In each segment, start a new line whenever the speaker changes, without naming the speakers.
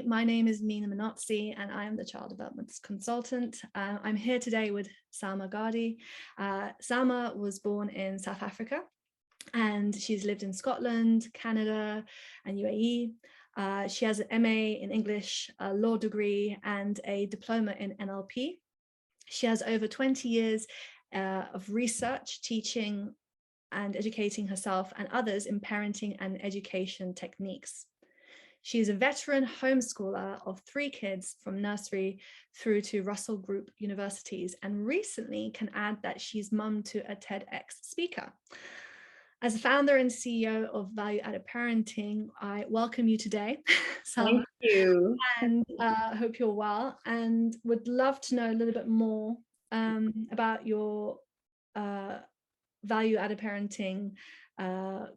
my name is Mina and I am the Child Development Consultant. I'm here today with Salma Gadi. Salma was born in South Africa and she's lived in Scotland, Canada and UAE. She has an MA in English, a law degree and a diploma in NLP. She has over 20 years of research, teaching and educating herself and others in parenting and education techniques. She is a veteran homeschooler of 3 kids from nursery through to Russell Group universities, and recently can add that she's mum to a TEDx speaker. As a founder and CEO of Value Added Parenting, I welcome you today, Salma.
Thank you.
And hope you're well, and would love to know a little bit more about your Value Added Parenting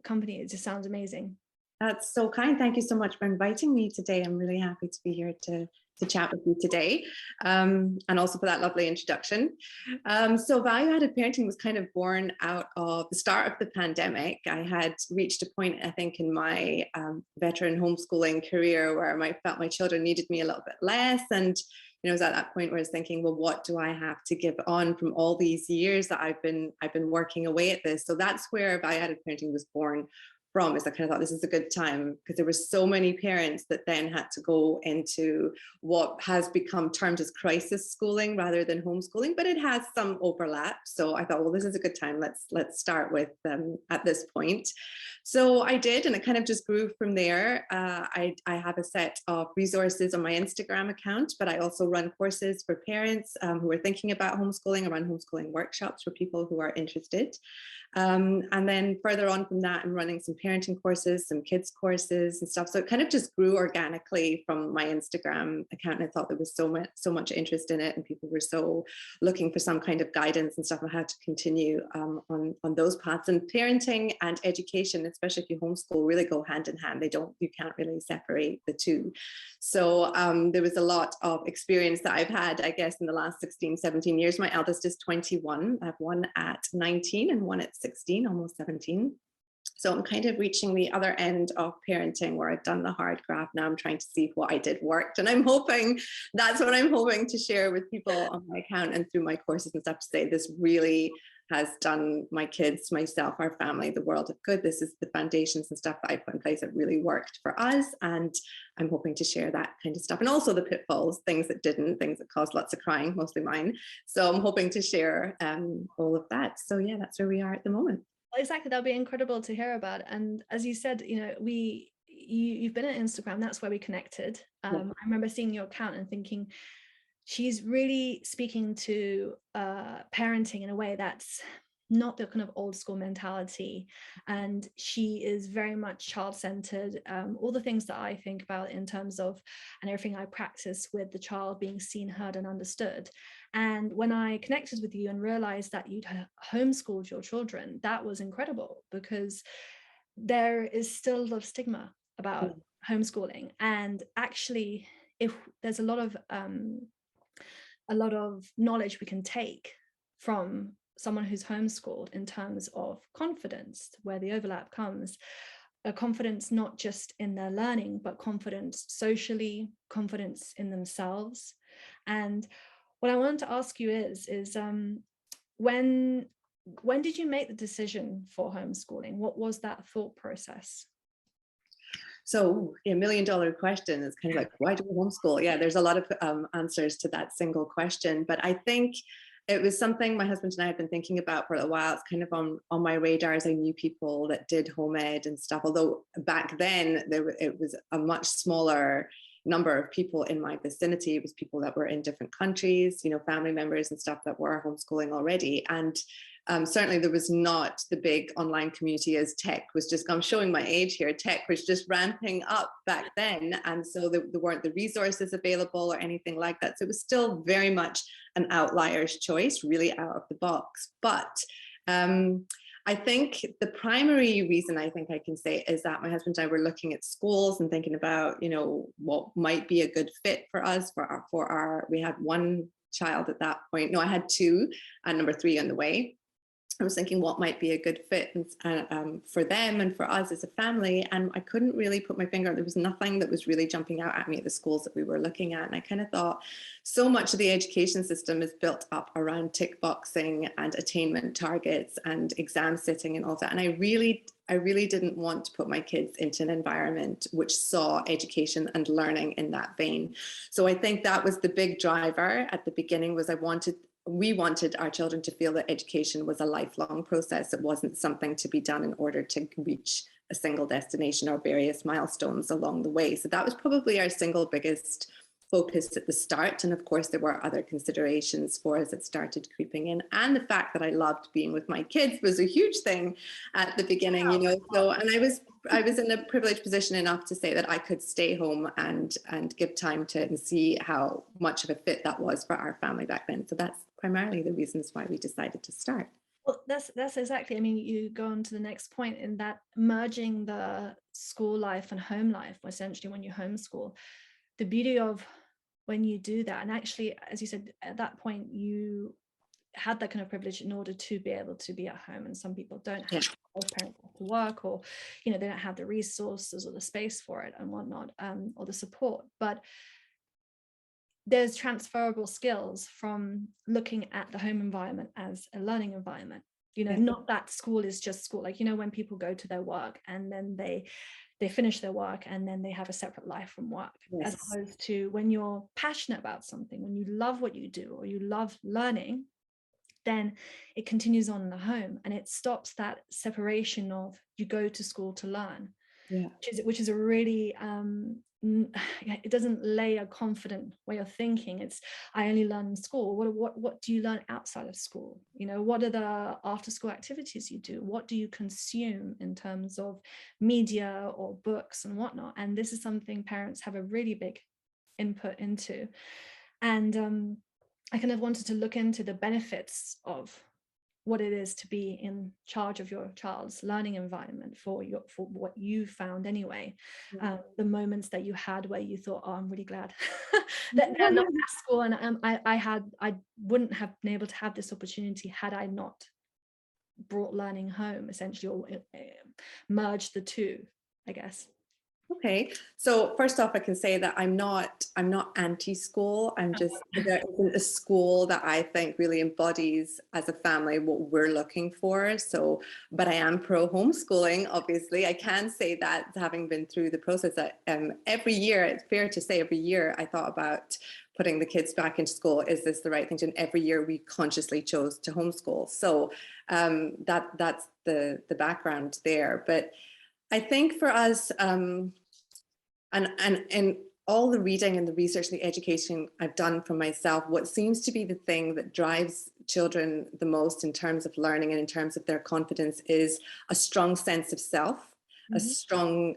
company. It just sounds amazing.
That's so kind. Thank you so much for inviting me today. I'm really happy to be here to chat with you today, and also for that lovely introduction. So Value Added Parenting was kind of born out of the start of the pandemic. I had reached a point, I think, in my veteran homeschooling career where I felt my children needed me a little bit less, and it was at that point where I was thinking, well, what do I have to give on from all these years that I've been working away at this? So that's where Value Added Parenting was born from. Is I kind of thought this is a good time, because there were so many parents that then had to go into what has become termed as crisis schooling rather than homeschooling, but it has some overlap. So I thought, well, this is a good time. Let's start with at this point. So I did, and it kind of just grew from there. I have a set of resources on my Instagram account, but I also run courses for parents who are thinking about homeschooling. I run homeschooling workshops for people who are interested. And then further on from that, I'm running some parenting courses, some kids courses and stuff. So it kind of just grew organically from my Instagram account. And I thought there was so much interest in it, and people were so looking for some kind of guidance and stuff on how to continue on those paths. And parenting and education, especially if you homeschool, really go hand in hand. You can't really separate the two. So there was a lot of experience that I've had, I guess, in the last 16, 17 years. My eldest is 21. I have one at 19 and one at 16, almost 17. So I'm kind of reaching the other end of parenting where I've done the hard graft. Now I'm trying to see if what I did worked. And that's what I'm hoping to share with people on my account and through my courses and stuff, to say this really has done my kids, myself, our family, the world of good. This is the foundations and stuff that I put in place that really worked for us. And I'm hoping to share that kind of stuff. And also the pitfalls, things that didn't, things that caused lots of crying, mostly mine. So I'm hoping to share all of that. So yeah, that's where we are at the moment.
Exactly, that'll be incredible to hear about. And as you said, you've been on Instagram, that's where we connected. I remember seeing your account and thinking, she's really speaking to parenting in a way that's not the kind of old school mentality, and she is very much child-centered. All the things that I think about in terms of, and everything I practice with the child being seen, heard and understood. And when I connected with you and realized that you'd homeschooled your children, that was incredible, because there is still a lot of stigma about homeschooling. And actually, if there's a lot of knowledge we can take from someone who's homeschooled in terms of confidence, where the overlap comes, a confidence not just in their learning, but confidence socially, confidence in themselves. And what I wanted to ask you is when did you make the decision for homeschooling? What was that thought process?
So a $1 million question is kind of like, why do we homeschool? Yeah, there's a lot of answers to that single question, but I think it was something my husband and I had been thinking about for a while. It's kind of on my radar, as I knew people that did home ed and stuff. Although back then it was a much smaller number of people in my vicinity. It was people that were in different countries, family members and stuff that were homeschooling already. And certainly there was not the big online community as tech was just, I'm showing my age here, tech was just ramping up back then. And so there weren't the resources available or anything like that. So it was still very much an outlier's choice, really out of the box. But I think the primary reason I think I can say is that my husband and I were looking at schools and thinking about, what might be a good fit for us, we had one child at that point. No, I had two, and number 3 on the way. I was thinking what might be a good fit for them and for us as a family. And I couldn't really put my finger on, there was nothing that was really jumping out at me at the schools that we were looking at. And I kind of thought so much of the education system is built up around tick boxing and attainment targets and exam sitting and all that. And I really didn't want to put my kids into an environment which saw education and learning in that vein. So I think that was the big driver at the beginning, was we wanted our children to feel that education was a lifelong process. It wasn't something to be done in order to reach a single destination or various milestones along the way. So that was probably our single biggest focus at the start. And of course, there were other considerations for us that started creeping in. And the fact that I loved being with my kids was a huge thing at the beginning, you know. So, and I was in a privileged position enough to say that I could stay home and give time to it and see how much of a fit that was for our family back then. So that's primarily the reasons why we decided to start.
Well, that's exactly, I mean, you go on to the next point in that merging the school life and home life, essentially when you homeschool. The beauty of when you do that, and actually, as you said, at that point, you had that kind of privilege in order to be able to be at home, and some people don't have, both parents have to work, or you know, they don't have the resources or the space for it and whatnot, or the support. But there's transferable skills from looking at the home environment as a learning environment, you know, not that school is just school. Like, you know, when people go to their work and then they finish their work and then they have a separate life from work, as opposed to when you're passionate about something, when you love what you do or you love learning, then it continues on in the home, and it stops that separation of you go to school to learn, which is a really it doesn't lay a confident way of thinking. It's, I only learn in school. What do you learn outside of school? You know, what are the after school activities you do? What do you consume in terms of media or books and whatnot? And this is something parents have a really big input into. And I kind of wanted to look into the benefits of what it is to be in charge of your child's learning environment for what you found anyway. The moments that you had where you thought, oh, I'm really glad that they're not at school, and I wouldn't have been able to have this opportunity had I not brought learning home, essentially, or merged the two, I guess.
Okay, so first off, I can say that I'm not anti-school. I'm just, there isn't a school that I think really embodies as a family what we're looking for. So, but I am pro homeschooling, obviously. I can say that, having been through the process, that every year, it's fair to say every year I thought about putting the kids back into school. Is this the right thing to do? And every year we consciously chose to homeschool. So that's the background there. But I think for us, and all the reading and the research and the education I've done for myself, what seems to be the thing that drives children the most in terms of learning and in terms of their confidence is a strong sense of self, a strong,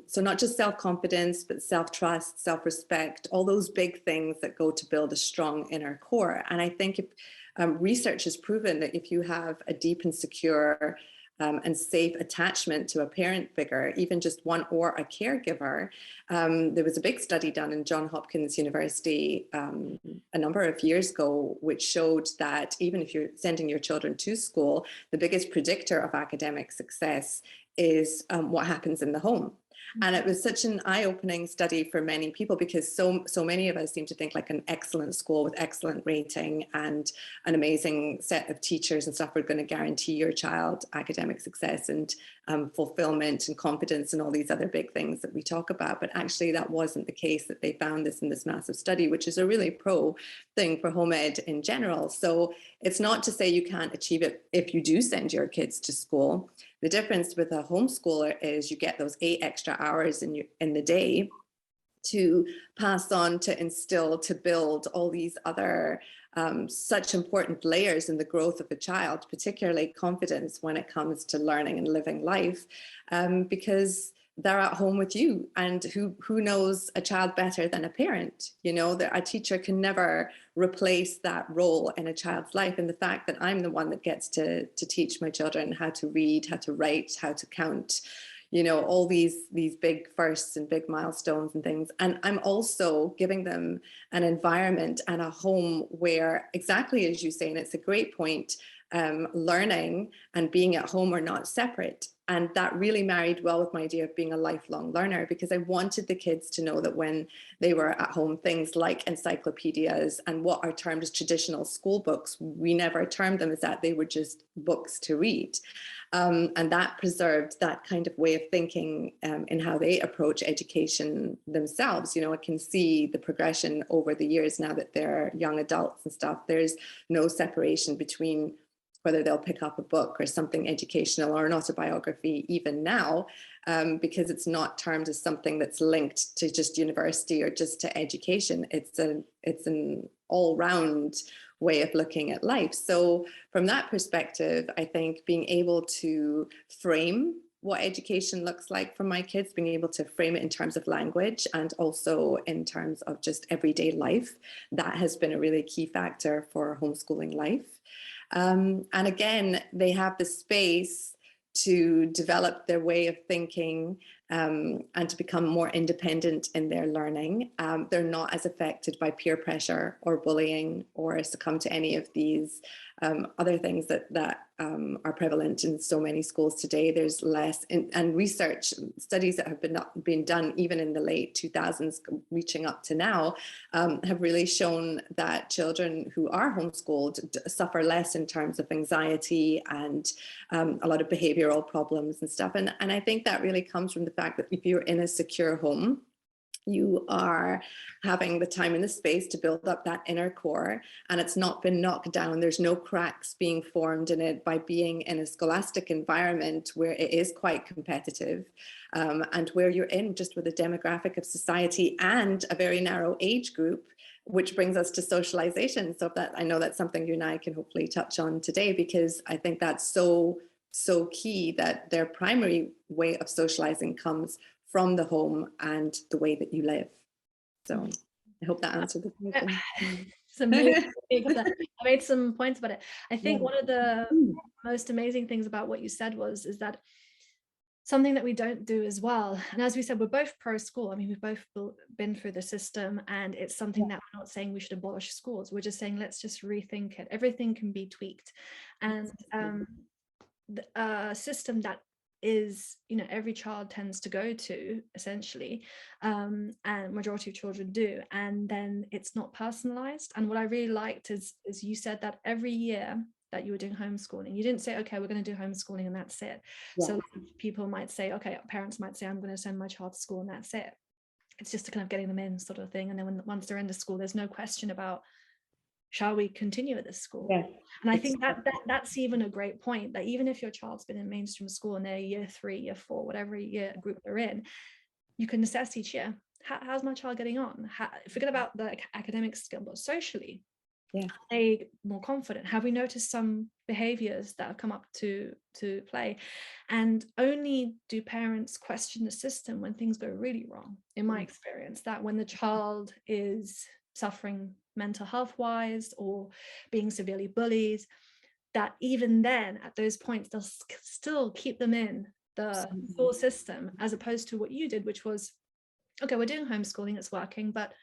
so not just self-confidence, but self-trust, self-respect, all those big things that go to build a strong inner core. And I think if, research has proven that if you have a deep and secure and safe attachment to a parent figure, even just one, or a caregiver. There was a big study done in Johns Hopkins University a number of years ago, which showed that even if you're sending your children to school, the biggest predictor of academic success is what happens in the home. And it was such an eye-opening study for many people, because so many of us seem to think like an excellent school with excellent rating and an amazing set of teachers and stuff are going to guarantee your child academic success and fulfillment and confidence and all these other big things that we talk about. But actually that wasn't the case, that they found this in this massive study, which is a really pro thing for home ed in general. So it's not to say you can't achieve it if you do send your kids to school. The difference with a homeschooler is you get those 8 extra hours in the day to pass on, to instill, to build all these other such important layers in the growth of a child, particularly confidence when it comes to learning and living life, because they're at home with you, and who knows a child better than a parent? You know, that a teacher can never replace that role in a child's life. And the fact that I'm the one that gets to teach my children how to read, how to write, how to count, you know, all these big firsts and big milestones and things. And I'm also giving them an environment and a home where, exactly as you say, and it's a great point, learning and being at home are not separate. And that really married well with my idea of being a lifelong learner, because I wanted the kids to know that when they were at home, things like encyclopedias and what are termed as traditional school books, we never termed them as that. They were just books to read. And that preserved that kind of way of thinking in how they approach education themselves. You know, I can see the progression over the years now that they're young adults and stuff. There's no separation between whether they'll pick up a book or something educational or an autobiography even now, because it's not termed as something that's linked to just university or just to education. It's an all-round way of looking at life. So from that perspective, I think being able to frame what education looks like for my kids, being able to frame it in terms of language and also in terms of just everyday life, that has been a really key factor for homeschooling life. And again, they have the space to develop their way of thinking and to become more independent in their learning. They're not as affected by peer pressure or bullying or succumb to any of these other things that are prevalent in so many schools today. There's less, and research studies that have been done even in the late 2000s reaching up to now have really shown that children who are homeschooled suffer less in terms of anxiety and a lot of behavioral problems and stuff. And I think that really comes from the fact that if you're in a secure home, you are having the time and the space to build up that inner core, and it's not been knocked down. There's no cracks being formed in it by being in a scholastic environment where it is quite competitive and where you're in just with a demographic of society and a very narrow age group, which brings us to socialization. So that I know that's something you and I can hopefully touch on today, because I think that's so key, that their primary way of socializing comes from the home and the way that you live. So I hope that answered the question.
I made some points about it. I think one of the most amazing things about what you said is that something that we don't do as well, and as we said, we're both pro school. I mean, we've both been through the system, and it's something that we're not saying we should abolish schools. We're just saying let's just rethink it. Everything can be tweaked, and a system that is, you know, every child tends to go to essentially, and majority of children do, and then it's not personalized. And what I really liked is you said that every year that you were doing homeschooling, you didn't say, okay, we're going to do homeschooling and that's it. So people might say, okay, parents might say, I'm going to send my child to school and that's it. It's just a kind of getting them in sort of thing, and then once they're into school, there's no question about, shall we continue at this school? And I think that's even a great point, that even if your child's been in mainstream school and they're year 3, year 4, whatever year group they're in, you can assess each year, how's my child getting on? Forget about the academic skill, but socially, are they more confident? Have we noticed some behaviors that have come up to play? And only do parents question the system when things go really wrong. In my experience, that when the child is suffering mental health wise or being severely bullied, that even then at those points they'll still keep them in the school system, as opposed to what you did, which was, okay, we're doing homeschooling, it's working, but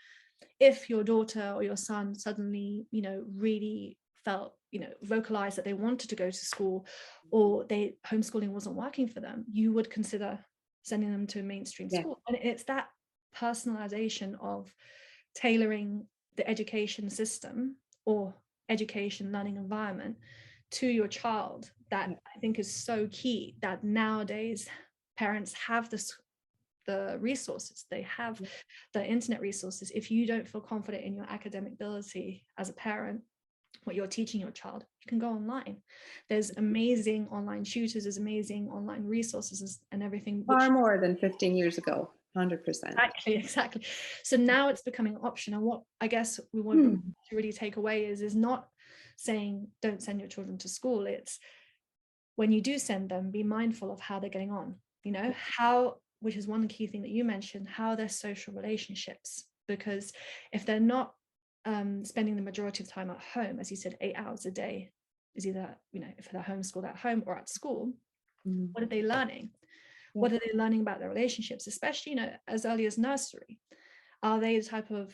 if your daughter or your son suddenly, you know, really felt, you know, vocalized that they wanted to go to school, or homeschooling wasn't working for them, you would consider sending them to a mainstream school. And it's that personalization of tailoring the education system or education learning environment to your child that I think is so key, that nowadays parents have the resources, they have the internet resources. If you don't feel confident in your academic ability as a parent, what you're teaching your child, you can go online. There's amazing online tutors, there's amazing online resources and everything.
Far more than 15 years ago. 100%.
Exactly. So now it's becoming an option. And what I guess we want to really take away is not saying don't send your children to school. It's when you do send them, be mindful of how they're getting on, you know, which is one key thing that you mentioned, how their social relationships. Because if they're not spending the majority of time at home, as you said, 8 hours a day is either, you know, if they're homeschooled at home or at school, what are they learning? What are they learning about their relationships, especially, you know, as early as nursery? Are they the type of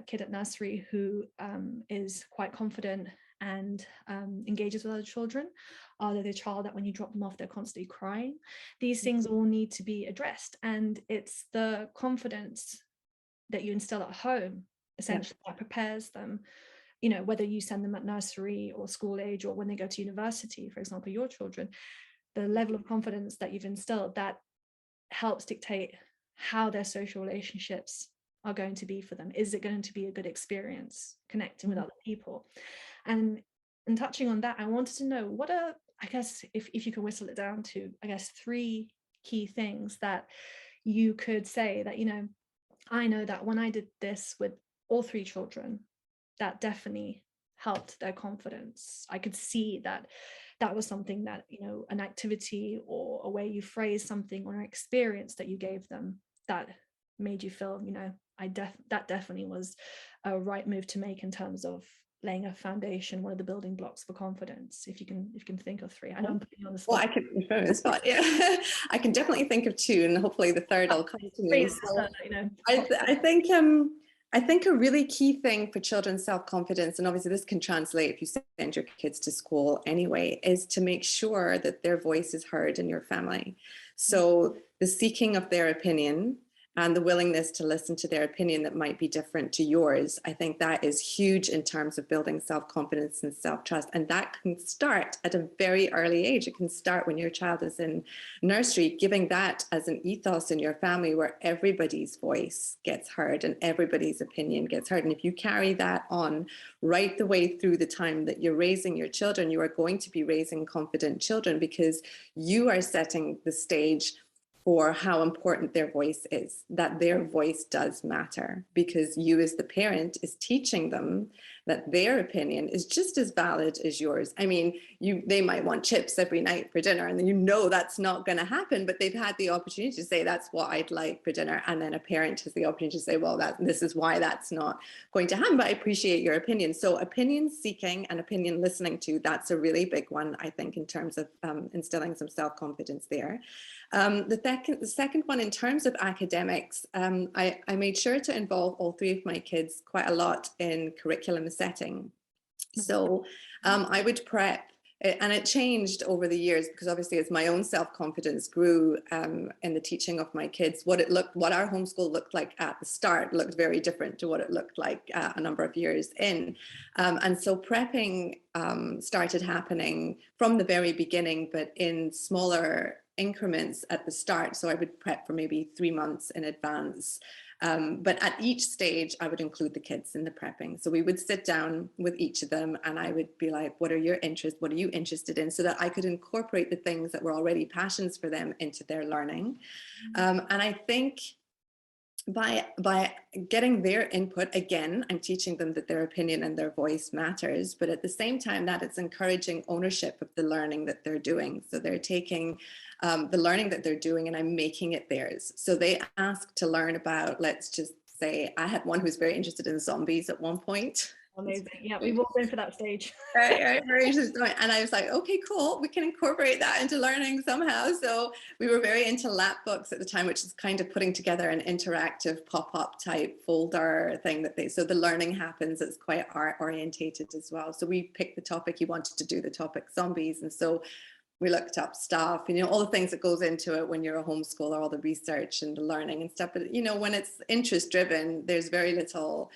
kid at nursery who is quite confident and engages with other children? Are they the child that when you drop them off, they're constantly crying? These things all need to be addressed. And it's the confidence that you instill at home, essentially, that prepares them, you know, whether you send them at nursery or school age, or when they go to university, for example, your children, the level of confidence that you've instilled, that helps dictate how their social relationships are going to be for them. Is it going to be a good experience connecting with other people? And touching on that, I wanted to know, what are, I guess, if you can whistle it down to, I guess, 3 key things that you could say that, you know, I know that when I did this with all 3 children, that definitely helped their confidence. I could see that that was something that, you know, an activity or a way you phrase something or an experience that you gave them that made you feel, you know, that definitely was a right move to make in terms of laying a foundation, one of the building blocks for confidence. If you can think of 3. I know I'm putting you on the spot.
Well, I can put on the spot, yeah. I can definitely think of 2, and hopefully the third will come to me. So
you know,
I think a really key thing for children's self-confidence, and obviously this can translate if you send your kids to school anyway, is to make sure that their voice is heard in your family. So the seeking of their opinion and the willingness to listen to their opinion that might be different to yours, I think that is huge in terms of building self-confidence and self-trust. And that can start at a very early age. It can start when your child is in nursery, giving that as an ethos in your family where everybody's voice gets heard and everybody's opinion gets heard. And if you carry that on right the way through the time that you're raising your children, you are going to be raising confident children, because you are setting the stage for how important their voice is, that their voice does matter, because you as the parent is teaching them that their opinion is just as valid as yours. I mean, they might want chips every night for dinner, and then you know that's not going to happen, but they've had the opportunity to say, that's what I'd like for dinner. And then a parent has the opportunity to say, well, this is why that's not going to happen, but I appreciate your opinion. So opinion seeking and opinion listening to, that's a really big one, I think, in terms of instilling some self-confidence there. The second one, in terms of academics, I made sure to involve all 3 of my kids quite a lot in curriculum setting. So I would prep, and it changed over the years, because obviously as my own self-confidence grew in the teaching of my kids, what our homeschool looked like at the start looked very different to what it looked like a number of years in. And so prepping started happening from the very beginning, but in smaller increments at the start. So I would prep for maybe 3 months in advance. But at each stage, I would include the kids in the prepping. So we would sit down with each of them, and I would be like, what are your interests? What are you interested in? So that I could incorporate the things that were already passions for them into their learning. And I think by getting their input, again, I'm teaching them that their opinion and their voice matters, but at the same time that it's encouraging ownership of the learning that they're doing. So they're taking the learning that they're doing, and I'm making it theirs. So they ask to learn about, let's just say, I had one who was very interested in zombies at one point.
Amazing. Yeah, we've all been for that stage.
Right, very interesting. And I was like, okay, cool. We can incorporate that into learning somehow. So we were very into lap books at the time, which is kind of putting together an interactive pop-up type folder thing so the learning happens. It's quite art orientated as well. So we picked the topic. He wanted to do the topic zombies. And so we looked up stuff, all the things that goes into it when you're a homeschooler, all the research and the learning and stuff. But, when it's interest driven, there's very little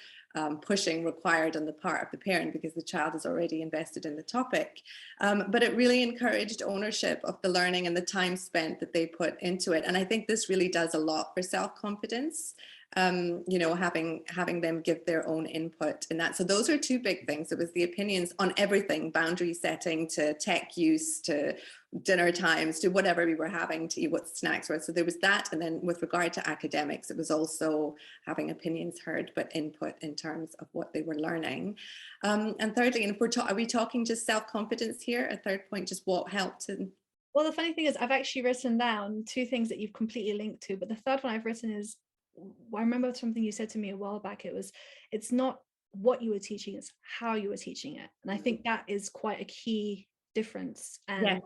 pushing required on the part of the parent, because the child is already invested in the topic. But it really encouraged ownership of the learning and the time spent that they put into it. And I think this really does a lot for self-confidence, having them give their own input in that. So those are 2 big things. It was the opinions on everything, boundary setting to tech use to dinner times to whatever we were having to eat, what snacks were. So there was that. And then with regard to academics, it was also having opinions heard, but input in terms of what they were learning. And thirdly, and are we talking just self-confidence here? A third point, just what helped?
Well, the funny thing is, I've actually written down 2 things that you've completely linked to, but the third one I've written is, I remember something you said to me a while back. It's not what you were teaching, it's how you were teaching it. And I think that is quite a key difference and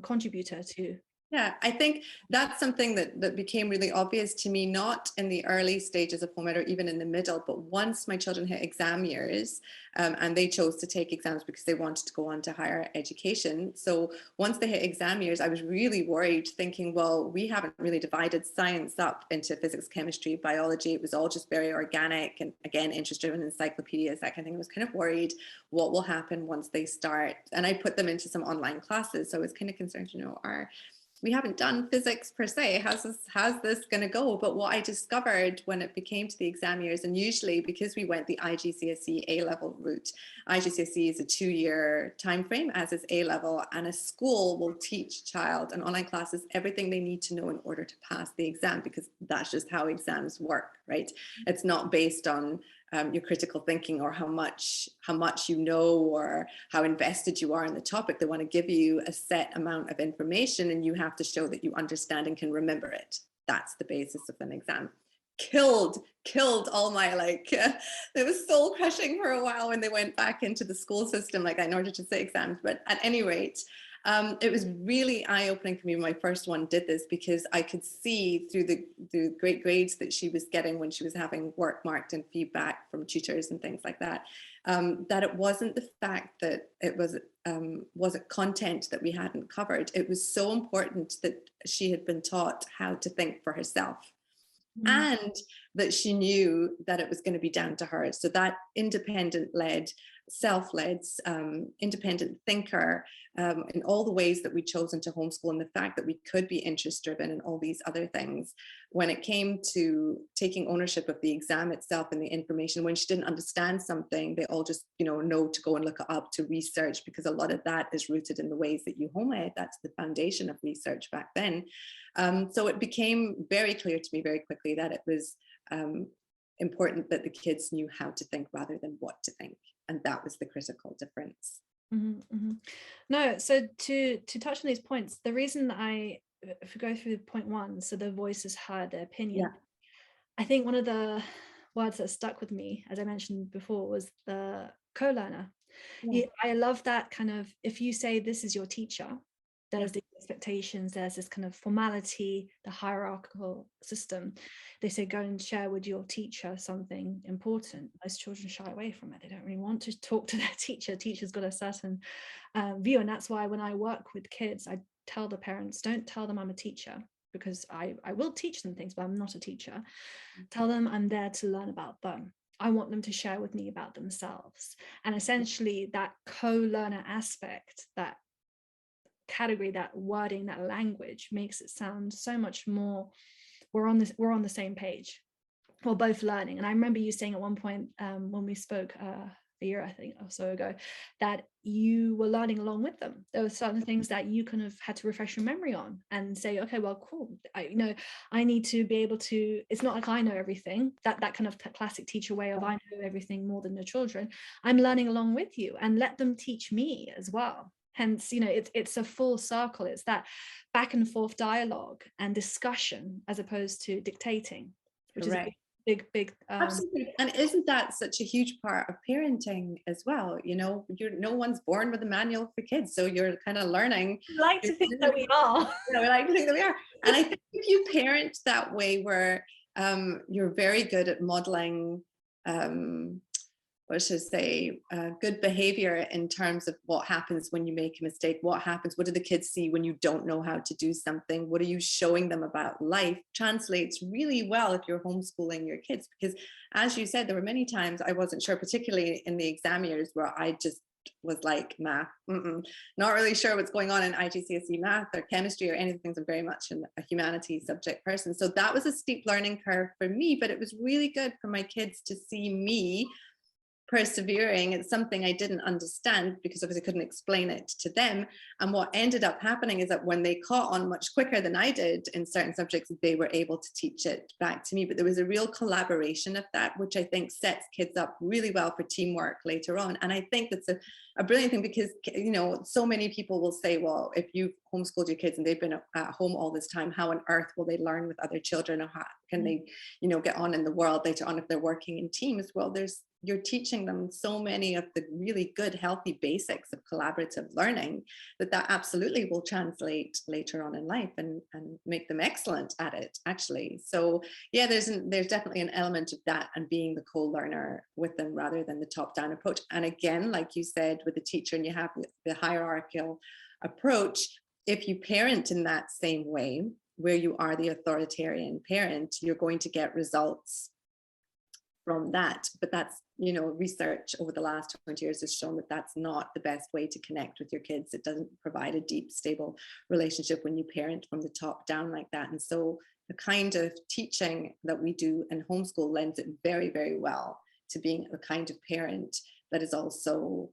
contributor to
Yeah, I think that's something that became really obvious to me, not in the early stages of home ed or even in the middle, but once my children hit exam years, and they chose to take exams because they wanted to go on to higher education. So once they hit exam years, I was really worried, thinking, well, we haven't really divided science up into physics, chemistry, biology. It was all just very organic and, again, interest-driven encyclopedias, that kind of thing. I was kind of worried what will happen once they start. And I put them into some online classes. So I was kind of concerned, we haven't done physics per se. How's this going to go? But what I discovered when it became to the exam years, and usually because we went the IGCSE A-level route, IGCSE is a 2-year time frame, as is A-level, and a school will teach child and online classes everything they need to know in order to pass the exam, because that's just how exams work, right? It's not based on your critical thinking or how much you know or how invested you are in the topic. They want to give you a set amount of information and you have to show that you understand and can remember it. That's the basis of an exam. Killed all my it was soul crushing for a while when they went back into the school system in order to say exams. But at any rate, it was really eye-opening for me when my first one did this, because I could see through the great grades that she was getting when she was having work marked and feedback from tutors and things like that, that it wasn't the fact that it wasn't content that we hadn't covered. It was so important that she had been taught how to think for herself. And that she knew that it was going to be down to her. So that independent-led, self-led, independent thinker, in all the ways that we'd chosen to homeschool, and the fact that we could be interest-driven and all these other things. When it came to taking ownership of the exam itself and the information, when she didn't understand something, they all just, know to go and look it up, to research, because a lot of that is rooted in the ways that you home ed. That's the foundation of research back then. So it became very clear to me very quickly that it was important that the kids knew how to think rather than what to think. And that was the critical difference.
No, so to touch on these points, the reason that if we go through point 1, so the voice is heard, their opinion, I think one of the words that stuck with me, as I mentioned before, was the co-learner. I love that kind of, if you say this is your teacher, there's the expectations, there's this kind of formality, the hierarchical system. They say go and share with your teacher something important. Most children shy away from it. They don't really want to talk to their teacher. Teacher's got a certain view, and that's why when I work with kids, I tell the parents, don't tell them I'm a teacher, because I will teach them things, but I'm not a teacher. Tell them I'm there to learn about them. I want them to share with me about themselves. And essentially that co-learner aspect, that category, that wording, that language makes it sound so much more, we're on the same page, we're both learning. And I remember you saying at one point when we spoke a year, I think, or so ago, that you were learning along with them. There were certain things that you kind of had to refresh your memory on and say, okay, well, cool, I need to be able to, it's not like I know everything, that kind of classic teacher way of I know everything more than the children. I'm learning along with you, and let them teach me as well. Hence, it's a full circle. It's that back and forth dialogue and discussion as opposed to dictating, which is a big
Absolutely. And isn't that such a huge part of parenting as well? No one's born with a manual for kids, so you're kind of learning.
We like to think that we are.
We like to think that we are. And I think if you parent that way, where you're very good at modeling good behavior in terms of what happens when you make a mistake, what do the kids see when you don't know how to do something, what are you showing them about life, translates really well if you're homeschooling your kids. Because as you said, there were many times I wasn't sure, particularly in the exam years, where I just was like, math, not really sure what's going on in IGCSE math or chemistry or anything. I'm very much a humanities subject person. So that was a steep learning curve for me, but it was really good for my kids to see me persevering. It's something I didn't understand because obviously I couldn't explain it to them. And what ended up happening is that when they caught on much quicker than I did in certain subjects, they were able to teach it back to me. But there was a real collaboration of that, which I think sets kids up really well for teamwork later on. And I think that's a brilliant thing, because so many people will say, well, if you've homeschooled your kids and they've been at home all this time, how on earth will they learn with other children, or how can they get on in the world later on if they're working in teams? Well, there's you're teaching them so many of the really good, healthy basics of collaborative learning that absolutely will translate later on in life and make them excellent at it, actually. So yeah, there's definitely an element of that, and being the co-learner with them rather than the top-down approach. And again, like you said, with the teacher, and you have the hierarchical approach, if you parent in that same way, where you are the authoritarian parent, you're going to get results from that. But that's, research over the last 20 years has shown that that's not the best way to connect with your kids. It doesn't provide a deep, stable relationship when you parent from the top down like that. And so the kind of teaching that we do in homeschool lends it very, very well to being the kind of parent that is also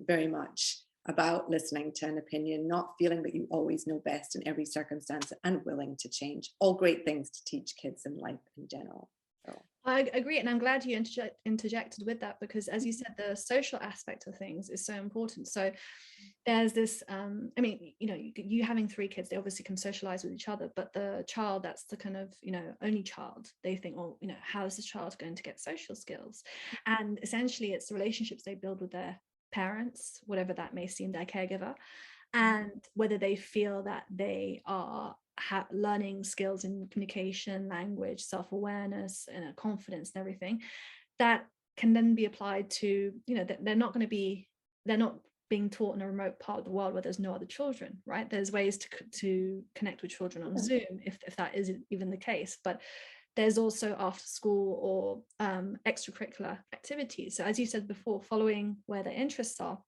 very much about listening to an opinion, not feeling that you always know best in every circumstance, and willing to change. All great things to teach kids in life in general. So.
I agree, and I'm glad you interjected with that, because as you said, the social aspect of things is so important. So there's this, I mean, you having 3 kids, they obviously can socialize with each other, but the child that's the kind of, only child, they think, well, how is this child going to get social skills? And essentially it's the relationships they build with their parents, whatever that may seem, their caregiver, and whether they feel that they are learning skills in communication, language, self-awareness, and confidence and everything that can then be applied to, they're not being taught in a remote part of the world where there's no other children, right? There's ways to connect with children on Zoom, if that is even the case, but there's also after school or extracurricular activities. So as you said before, following where their interests are.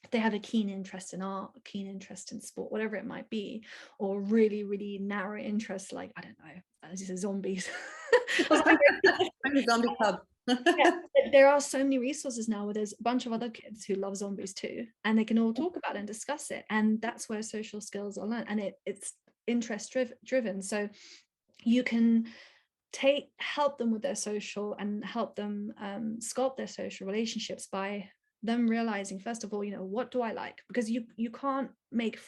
If they have a keen interest in art, a keen interest in sport, whatever it might be, or really, really narrow interest, like, I don't know, as you said, zombies.
I'm a zombie club.
Yeah, there are so many resources now where there's a bunch of other kids who love zombies too, and they can all talk about it and discuss it. And that's where social skills are learned, and it's interest driven. So you can help them with their social and help them sculpt their social relationships by them realizing, first of all, what do I like? Because you can't make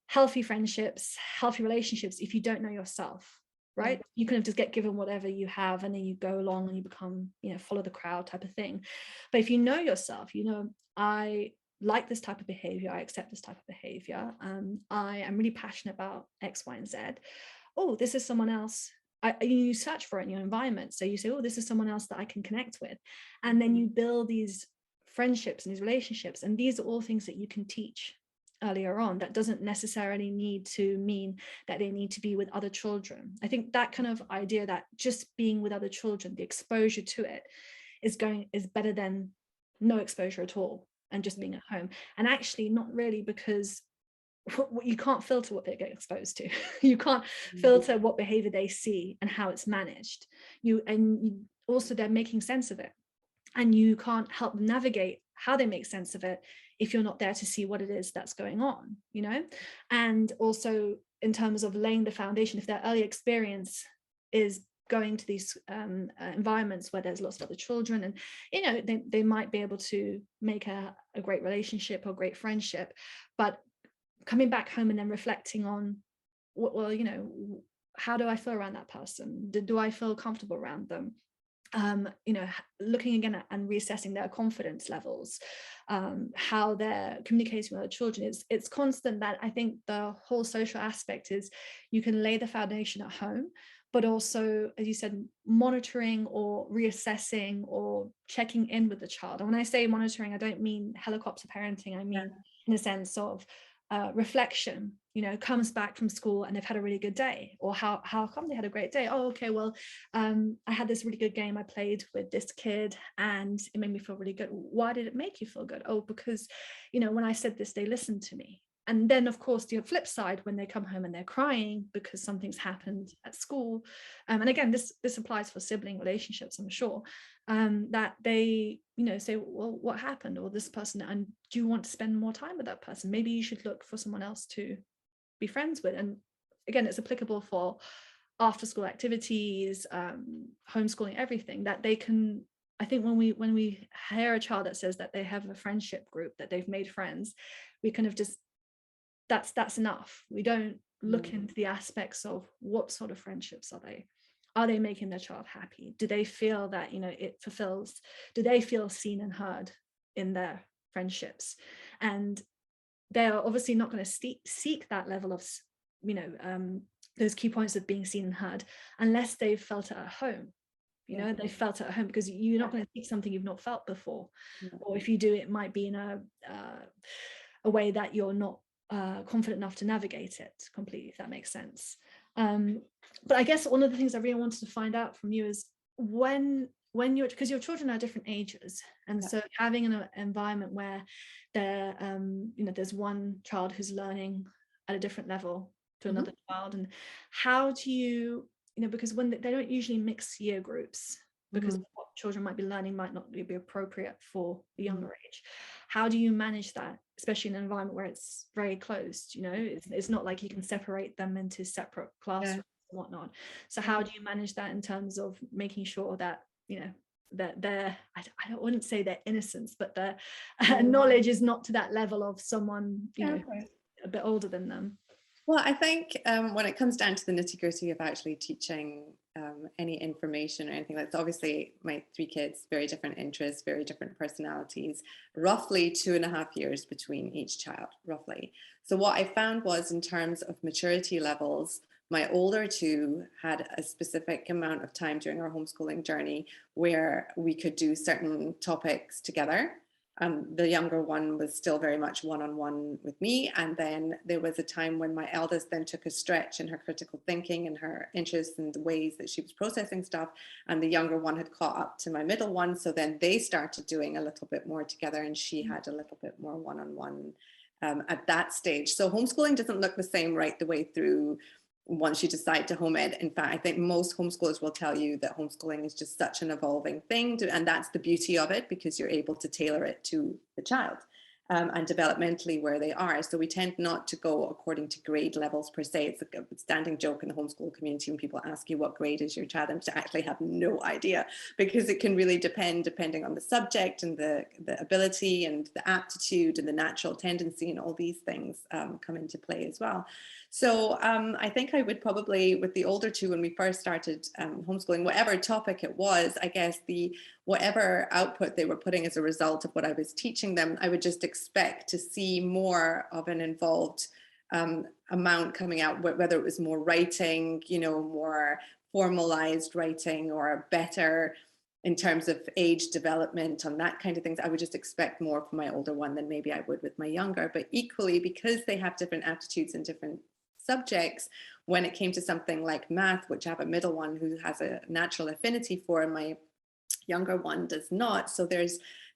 healthy relationships if you don't know yourself, right? You kind of just get given whatever you have, and then you go along and you become, follow the crowd type of thing. But if you know yourself, I like this type of behavior, I accept this type of behavior, I am really passionate about X, Y, and Z. Oh, this is someone else. You search for it in your environment. So you say, oh, this is someone else that I can connect with. And then you build these friendships and these relationships. And these are all things that you can teach earlier on. That doesn't necessarily need to mean that they need to be with other children. I think that kind of idea that just being with other children, the exposure to it is better than no exposure at all and just being at home. And actually not really, because you can't filter what they get exposed to. You can't filter what behavior they see and how it's managed. Also they're making sense of it, and you can't help them navigate how they make sense of it if you're not there to see what it is that's going on, And also in terms of laying the foundation, if their early experience is going to these environments where there's lots of other children, and they might be able to make a great relationship or great friendship, but coming back home and then reflecting on, well, how do I feel around that person? Do I feel comfortable around them? Looking again at and reassessing their confidence levels, how they're communicating with other children. It's constant. That I think the whole social aspect is you can lay the foundation at home, but also, as you said, monitoring or reassessing or checking in with the child. And when I say monitoring, I don't mean helicopter parenting. I mean, in a sense of reflection, comes back from school and they've had a really good day, or how come they had a great day? Oh, okay, well, I had this really good game I played with this kid and it made me feel really good. Why did it make you feel good? Oh, because when I said this, they listened to me. And then of course the flip side, when they come home and they're crying because something's happened at school, and again this applies for sibling relationships, I'm sure, that they say, well, what happened? Or this person, and do you want to spend more time with that person? Maybe you should look for someone else to be friends with. And again, it's applicable for after school activities, homeschooling, everything that they can. I think when we hear a child that says that they have a friendship group, that they've made friends, we kind of just, that's enough. We don't look into the aspects of what sort of friendships are they. are they making their child happy? Do they feel that, it fulfills, do they feel seen and heard in their friendships? And they're obviously not going to seek that level of, those key points of being seen and heard unless they've felt it at home. They felt it at home, because you're not going to seek something you've not felt before. Or if you do, it might be in a way that you're not confident enough to navigate it completely, if that makes sense. But I guess one of the things I really wanted to find out from you is when you're, because your children are different ages, and so having an environment where there's one child who's learning at a different level to another child, and how do you, because when they don't usually mix year groups, because what children might be learning might not be appropriate for the younger age. How do you manage that, especially in an environment where it's very closed? It's not like you can separate them into separate classrooms and whatnot. So how do you manage that in terms of making sure that that their, I wouldn't say their innocence, but their knowledge is not to that level of someone a bit older than them?
Well, I think when it comes down to the nitty-gritty of actually teaching any information or anything, that's obviously my 3 kids, very different interests, very different personalities, roughly 2.5 years between each child, roughly. So what I found was, in terms of maturity levels, my older 2 had a specific amount of time during our homeschooling journey where we could do certain topics together. The younger one was still very much one-on-one with me. And then there was a time when my eldest then took a stretch in her critical thinking and her interests and the ways that she was processing stuff. And the younger one had caught up to my middle one. So then they started doing a little bit more together, and she had a little bit more one-on-one at that stage. So homeschooling doesn't look the same right the way through once you decide to home ed. In fact, I think most homeschoolers will tell you that homeschooling is just such an evolving thing, and that's the beauty of it, because you're able to tailor it to the child and developmentally where they are. So we tend not to go according to grade levels per se. It's a standing joke in the homeschool community when people ask you what grade is your child, and to actually have no idea, because it can really depending on the subject and the ability and the aptitude and the natural tendency, and all these things come into play as well. So I think I would probably, with the older 2, when we first started homeschooling, whatever topic it was, I guess whatever output they were putting as a result of what I was teaching them, I would just expect to see more of an involved amount coming out, whether it was more writing, more formalized writing, or better in terms of age development on that kind of things. I would just expect more from my older one than maybe I would with my younger. But equally, because they have different aptitudes and different subjects, when it came to something like math, which I have a middle one who has a natural affinity for, and my younger one does not. So there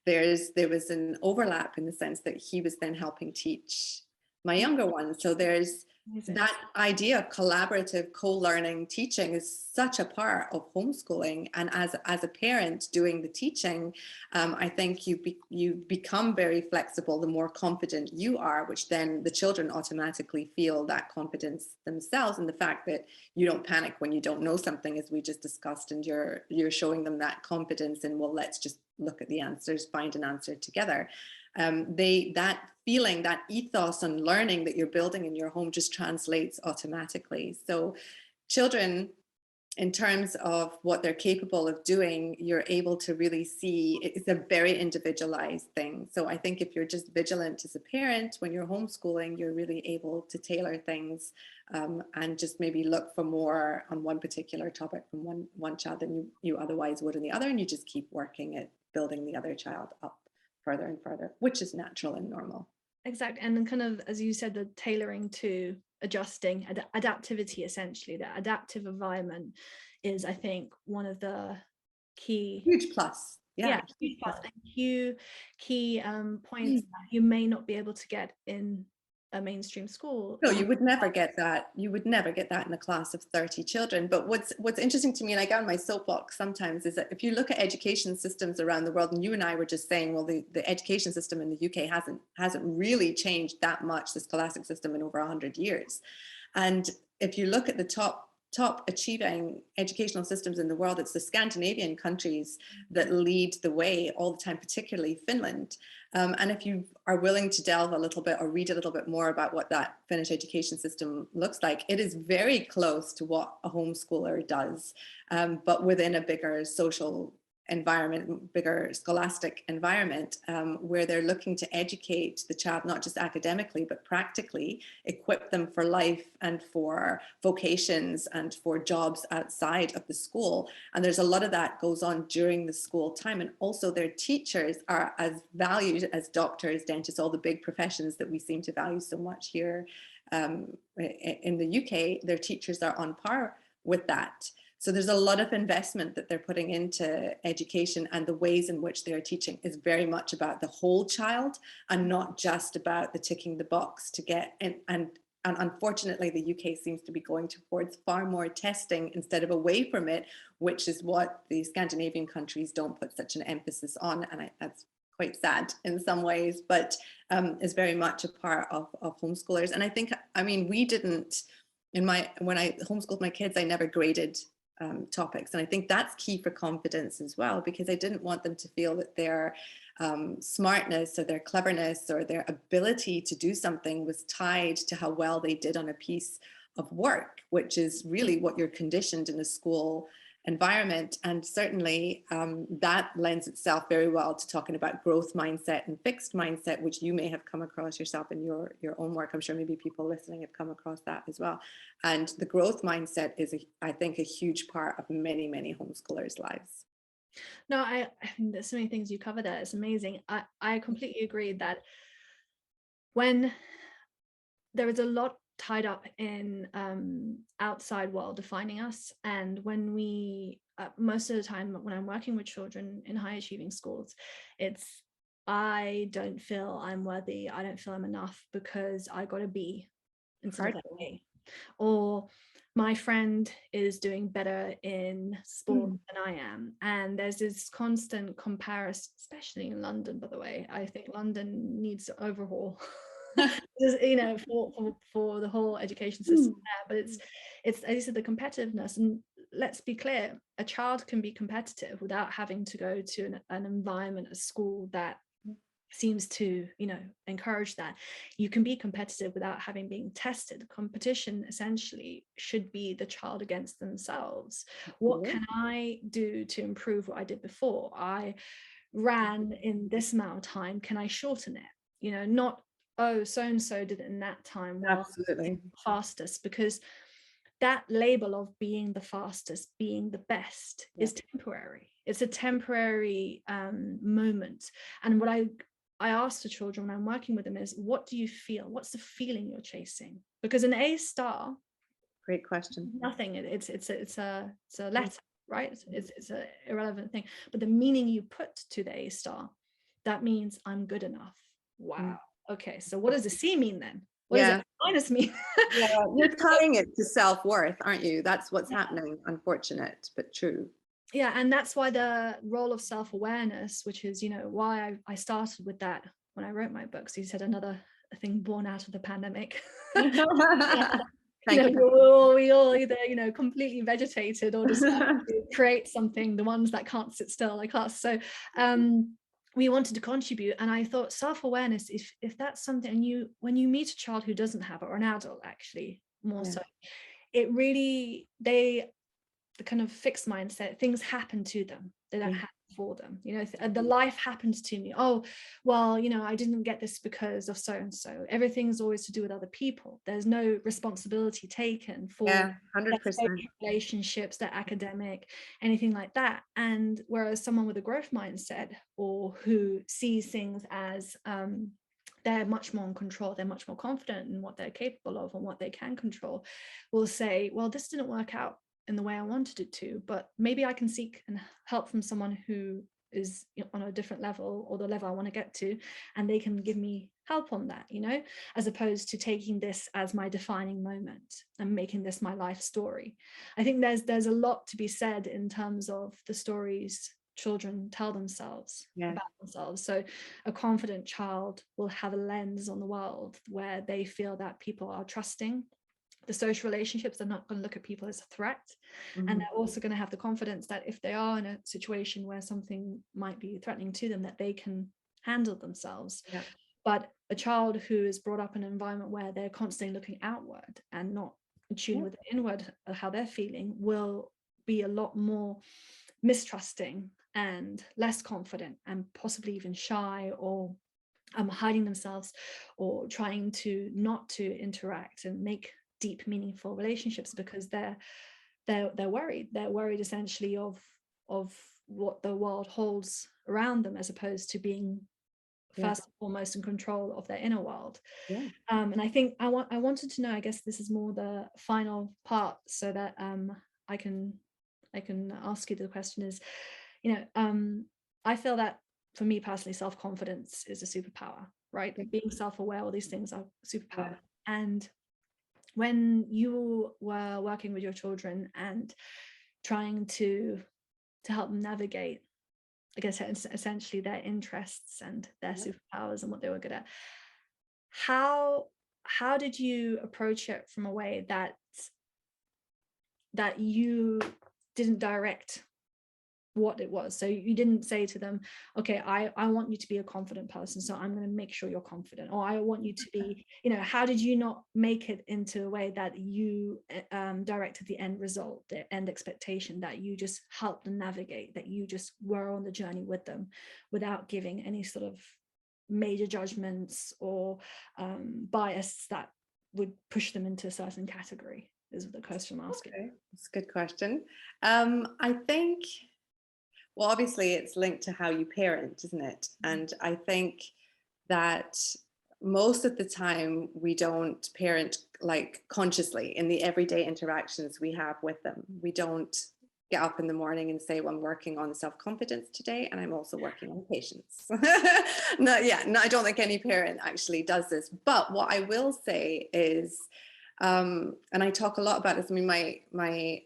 was an overlap in the sense that he was then helping teach my younger one. So there's that idea of collaborative co-learning teaching is such a part of homeschooling. And as a parent doing the teaching, I think you become very flexible the more confident you are, which then the children automatically feel that confidence themselves, and the fact that you don't panic when you don't know something, as we just discussed, and you're showing them that confidence and, well, let's just look at the answers, find an answer together. That feeling, that ethos on learning that you're building in your home just translates automatically. So children, in terms of what they're capable of doing, you're able to really see it's a very individualized thing. So I think if you're just vigilant as a parent when you're homeschooling, you're really able to tailor things and just maybe look for more on one particular topic from one child than you otherwise would in the other, and you just keep working at building the other child up further and further, which is natural and normal.
Exactly. And then kind of, as you said, the tailoring to adjusting, adaptivity, essentially, the adaptive environment is, I think, one of the key,
huge plus.
Huge plus and key points that you may not be able to get in a mainstream school.
No, you would never get that. You would never get that in a class of 30 children. But what's interesting to me, and I get on my soapbox sometimes, is that if you look at education systems around the world, and you and I were just saying, well, the education system in the UK hasn't really changed that much, the scholastic system, in over 100 years. And if you look at the top top achieving educational systems in the world. It's the Scandinavian countries that lead the way all the time, particularly Finland. And if you are willing to delve a little bit or read a little bit more about what that Finnish education system looks like, it is very close to what a homeschooler does, but within a bigger social environment, bigger scholastic environment, where they're looking to educate the child, not just academically, but practically, equip them for life and for vocations and for jobs outside of the school. And there's a lot of that goes on during the school time. And also their teachers are as valued as doctors, dentists, all the big professions that we seem to value so much here in the UK. Their teachers are on par with that. So there's a lot of investment that they're putting into education, and the ways in which they're teaching is very much about the whole child and not just about the ticking the box to get in. And unfortunately, the UK seems to be going towards far more testing instead of away from it, which is what the Scandinavian countries don't put such an emphasis on. And that's quite sad in some ways, but is very much a part of homeschoolers. And I think, I mean, we didn't, when I homeschooled my kids, I never graded topics. And I think that's key for confidence as well, because I didn't want them to feel that their smartness or their cleverness or their ability to do something was tied to how well they did on a piece of work, which is really what you're conditioned in a school environment. And certainly that lends itself very well to talking about growth mindset and fixed mindset, which you may have come across yourself in your own work. I'm sure maybe people listening have come across that as well. And the growth mindset is, I think, a huge part of many, many homeschoolers' lives.
No, I mean, there's so many things you cover there. It's amazing. I completely agree that when there is a lot tied up in outside world defining us, and when we most of the time when I'm working with children in high achieving schools, it's I don't feel I'm worthy, I don't feel I'm enough because I got a B instead of an A, or my friend is doing better in sport than I am. And there's this constant comparison, especially in London, by the way. I think London needs to overhaul you know, for the whole education system there. But it's as you said, the competitiveness. And let's be clear, a child can be competitive without having to go to an environment, a school that seems to, you know, encourage that. You can be competitive without having been tested. Competition essentially should be the child against themselves. What can I do to improve what I did before? I ran in this amount of time, can I shorten it? You know, not, oh, so and so did it in that time, well,
Absolutely.
fastest, because that label of being the fastest, being the best is temporary. It's a temporary moment. And what I ask the children when I'm working with them is, what do you feel? What's the feeling you're chasing? Because an A star,
great question.
Nothing. It's a letter, right? It's an irrelevant thing. But the meaning you put to the A star, that means I'm good enough. Wow. Okay. So what does the C mean then? What does it minus mean?
You're tying it to self-worth, aren't you? That's what's happening. Unfortunate, but true.
Yeah, and that's why the role of self-awareness, which is, you know, why I started with that when I wrote my books. You said another thing born out of the pandemic. We all either, you know, completely vegetated or decided to create something, the ones that can't sit still like us. So we wanted to contribute, and I thought self-awareness, if that's something, when you meet a child who doesn't have it, or an adult actually more so, it really, the kind of fixed mindset, things happen to them, they don't happen for them, you know, the life happens to me. Oh, well, you know, I didn't get this because of so and so. Everything's always to do with other people. There's no responsibility taken for
100%
relationships, their academic, anything like that. And whereas someone with a growth mindset, or who sees things as they're much more in control, they're much more confident in what they're capable of and what they can control, will say, well, this didn't work out in the way I wanted it to, but maybe I can seek and help from someone who is, you know, on a different level, or the level I want to get to, and they can give me help on that, you know, as opposed to taking this as my defining moment and making this my life story. I think there's a lot to be said in terms of the stories children tell themselves about themselves. So a confident child will have a lens on the world where they feel that people are trusting, the social relationships. They're not going to look at people as a threat. And
Mhm.
they're also going to have the confidence that if they are in a situation where something might be threatening to them, that they can handle themselves.
Yeah.
But a child who is brought up in an environment where they're constantly looking outward and not in tune
Yeah.
with the inward, how they're feeling, will be a lot more mistrusting and less confident, and possibly even shy, or hiding themselves, or trying to not to interact and make deep, meaningful relationships, because they're worried. They're worried essentially of what the world holds around them, as opposed to being
Yeah.
first and foremost in control of their inner world.
Yeah.
And I think I wanted to know, I guess this is more the final part, so that I can ask you the question is, I feel that for me personally, self-confidence is a superpower, right?
Yeah.
Being self-aware, all these things are
Yeah.
superpower. And when you were working with your children and trying to help them navigate, I guess, essentially their interests and their
Yeah.
superpowers and what they were good at, how did you approach it from a way that you didn't direct what it was? So you didn't say to them, okay, I want you to be a confident person, so I'm going to make sure you're confident, or I want you to be, how did you not make it into a way that you directed the end result, the end expectation, that you just helped them navigate, that you just were on the journey with them without giving any sort of major judgments or bias that would push them into a certain category, is the question I'm asking.
Okay, that's a good question. I think, well, obviously it's linked to how you parent, isn't it? And I think that most of the time we don't parent like consciously in the everyday interactions we have with them. We don't get up in the morning and say, well, I'm working on self-confidence today, and I'm also working on patience. No, I don't think any parent actually does this. But what I will say is, and I talk a lot about this. I mean, my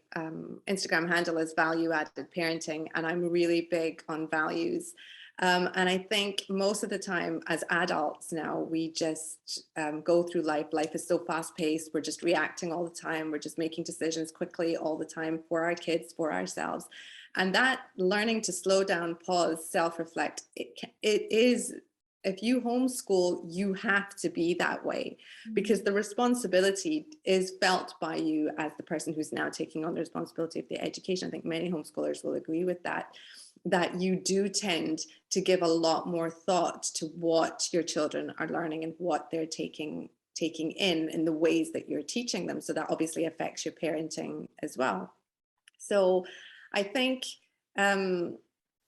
Instagram handle is value added parenting, and I'm really big on values. And I think most of the time as adults now, we just go through life. Life is so fast paced. We're just reacting all the time. We're just making decisions quickly all the time for our kids, for ourselves. And that learning to slow down, pause, self-reflect, it is, if you homeschool, you have to be that way, because the responsibility is felt by you as the person who's now taking on the responsibility of the education. I think many homeschoolers will agree with that, that you do tend to give a lot more thought to what your children are learning and what they're taking in the ways that you're teaching them. So that obviously affects your parenting as well. So I think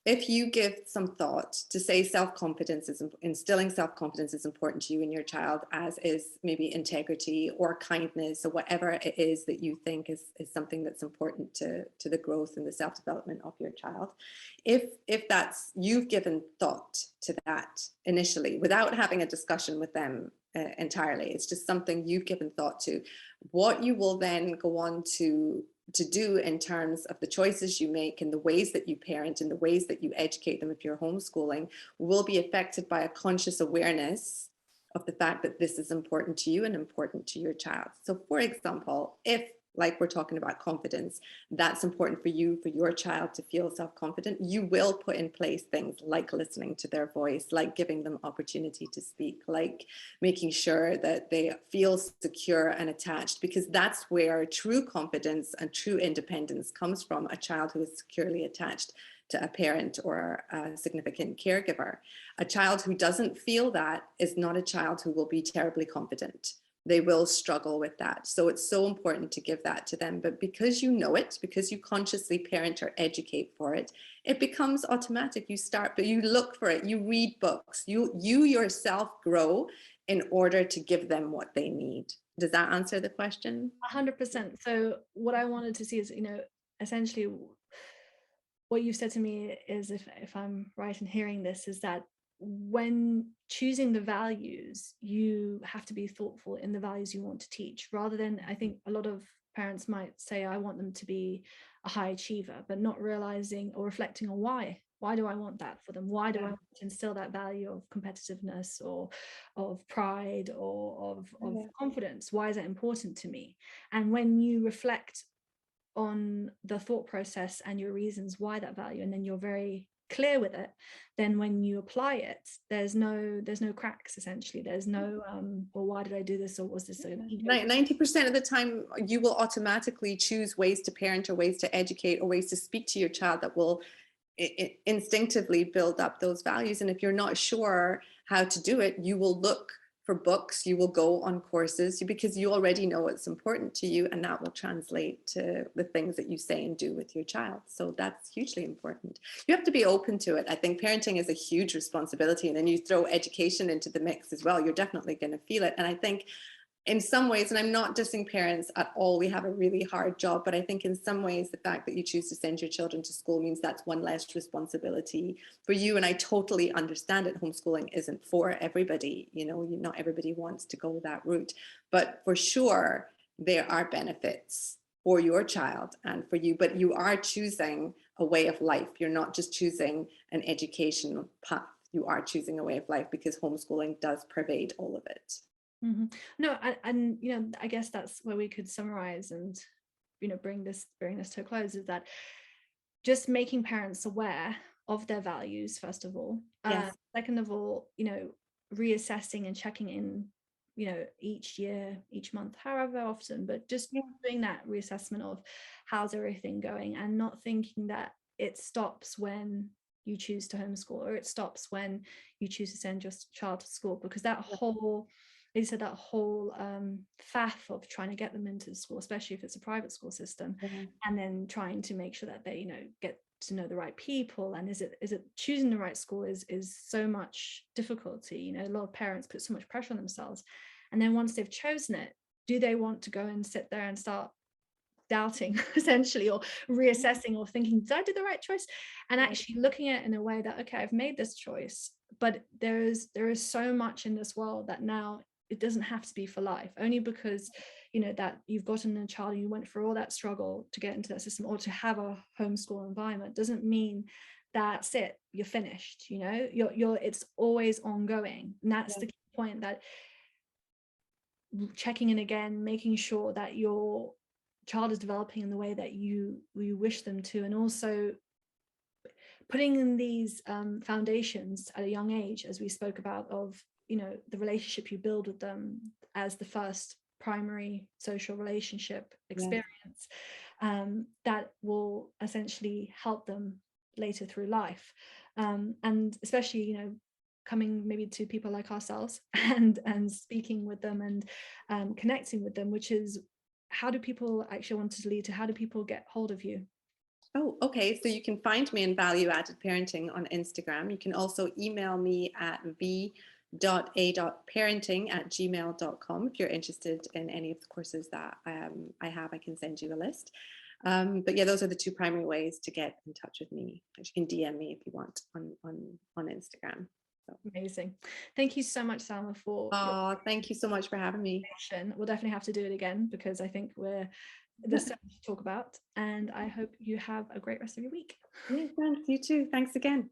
if you give some thought to say self-confidence is instilling self-confidence is important to you and your child, as is maybe integrity or kindness or whatever it is that you think is something that's important to the growth and the self-development of your child. If that's, you've given thought to that initially without having a discussion with them entirely, it's just something you've given thought to, what you will then go on to do in terms of the choices you make and the ways that you parent and the ways that you educate them if you're homeschooling will be affected by a conscious awareness of the fact that this is important to you and important to your child. So for example, if, like we're talking about confidence, that's important for you, for your child to feel self-confident, you will put in place things like listening to their voice, like giving them opportunity to speak, like making sure that they feel secure and attached, because that's where true confidence and true independence comes from, a child who is securely attached to a parent or a significant caregiver. A child who doesn't feel that is not a child who will be terribly confident. They will struggle with that. So it's so important to give that to them. But because you know it, because you consciously parent or educate for it, it becomes automatic. You start, but you look for it, you read books, you yourself grow in order to give them what they need. Does that answer the question?
100%. So what I wanted to see is, essentially what you've said to me is, if I'm right in hearing this, is that when choosing the values, you have to be thoughtful in the values you want to teach, rather than, I think a lot of parents might say, I want them to be a high achiever, but not realizing or reflecting on why Why do I want that for them? Why do I want to instill that value of competitiveness or of pride or of confidence? Why is that important to me? And when you reflect on the thought process and your reasons why that value, and then you're very clear with it, then when you apply it, there's no cracks. Essentially, there's no well, why did I do this, or was this an ego?
90% of the time you will automatically choose ways to parent or ways to educate or ways to speak to your child that will instinctively build up those values. And if you're not sure how to do it, you will look for books, you will go on courses, because you already know what's important to you, and that will translate to the things that you say and do with your child. So that's hugely important. You have to be open to it. I think parenting is a huge responsibility, and then you throw education into the mix as well, you're definitely going to feel it. And I think in some ways, and I'm not dissing parents at all, we have a really hard job, but I think in some ways the fact that you choose to send your children to school means that's one less responsibility for you. And I totally understand it. Homeschooling isn't for everybody, you know, not everybody wants to go that route, but for sure there are benefits for your child and for you, but you are choosing a way of life. You're not just choosing an educational path, you are choosing a way of life, because homeschooling does pervade all of it.
Mm-hmm. No, and you know, I guess that's where we could summarize and, you know, bring this to a close, is that just making parents aware of their values, first of all.
Yes.
Second of all, you know, reassessing and checking in, you know, each year, each month, however often, but just doing that reassessment of how's everything going, and not thinking that it stops when you choose to homeschool, or it stops when you choose to send your child to school, because that whole, they said, that whole faff of trying to get them into school, especially if it's a private school system, and then trying to make sure that they, you know, get to know the right people, and is it choosing the right school is so much difficulty. You know, a lot of parents put so much pressure on themselves, and then once they've chosen it, do they want to go and sit there and start doubting essentially, or reassessing, or thinking, did I do the right choice? And actually looking at it in a way that, okay, I've made this choice, but there is so much in this world that now it doesn't have to be for life. Only because, you know, that you've gotten a child, you went through all that struggle to get into that system, or to have a homeschool environment, doesn't mean that's it, you're finished. You know, you're it's always ongoing. And that's the key point, that checking in again, making sure that your child is developing in the way that you wish them to, and also putting in these foundations at a young age, as we spoke about, of, you know, the relationship you build with them as the first primary social relationship experience, that will essentially help them later through life, and especially, you know, coming maybe to people like ourselves and speaking with them and connecting with them, which is, how do people actually want to lead to, how do people get hold of you?
Oh, okay. So you can find me in Value Added Parenting on Instagram. You can also email me at v.a.parenting@gmail.com if you're interested in any of the courses that I have. I can send you a list. But yeah, those are the two primary ways to get in touch with me. You can DM me if you want on Instagram. So.
Amazing. Thank you so much, Salma, for
thank you so much for having me.
We'll definitely have to do it again, because I think there's so much to talk about, and I hope you have a great rest of your week.
Yeah, thanks. You too. Thanks again.